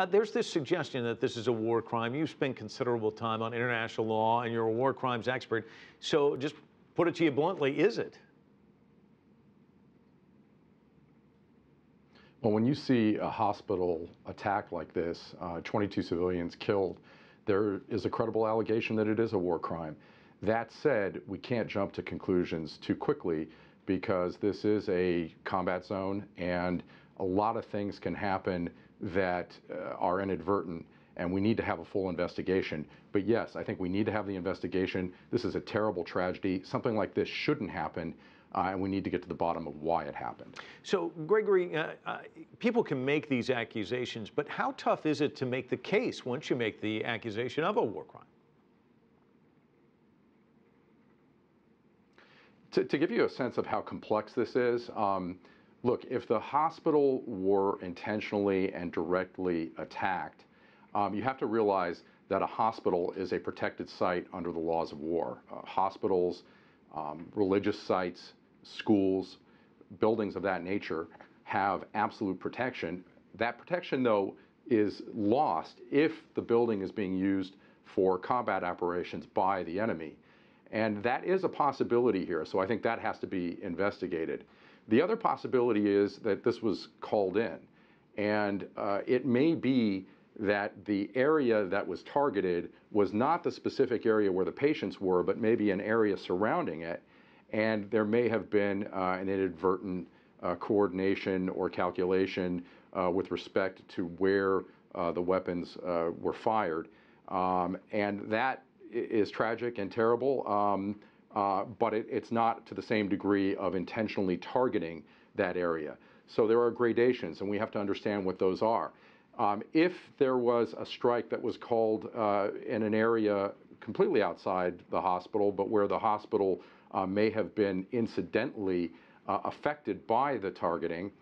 There's this suggestion that this is a war crime. You've spent considerable time on international law, and you're a war crimes expert. So just put it to you bluntly, is it? Well, when you see a hospital attack like this, 22 civilians killed, there is a credible allegation that it is a war crime. That said, we can't jump to conclusions too quickly because this is a combat zone and a lot of things can happen that are inadvertent, and we need to have a full investigation. But yes, I think we need to have the investigation. This is a terrible tragedy. Something like this shouldn't happen. And we need to get to the bottom of why it happened. So, Gregory, people can make these accusations, but how tough is it to make the case once you make the accusation of a war crime? To give you a sense of how complex this is, look, if the hospital were intentionally and directly attacked, you have to realize that a hospital is a protected site under the laws of war. Hospitals, religious sites, schools, buildings of that nature have absolute protection. That protection, though, is lost if the building is being used for combat operations by the enemy. And that is a possibility here, so I think that has to be investigated. The other possibility is that this was called in, and it may be that the area that was targeted was not the specific area where the patients were, but maybe an area surrounding it, and there may have been an inadvertent coordination or calculation with respect to where the weapons were fired. And that is tragic and terrible, but it's not to the same degree of intentionally targeting that area. So there are gradations, and we have to understand what those are. If there was a strike that was called in an area completely outside the hospital, but where the hospital may have been incidentally affected by the targeting,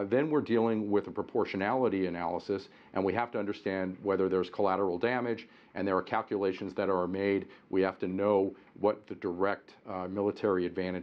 then we're dealing with a proportionality analysis, and we have to understand whether there's collateral damage, and there are calculations that are made. We have to know what the direct military advantage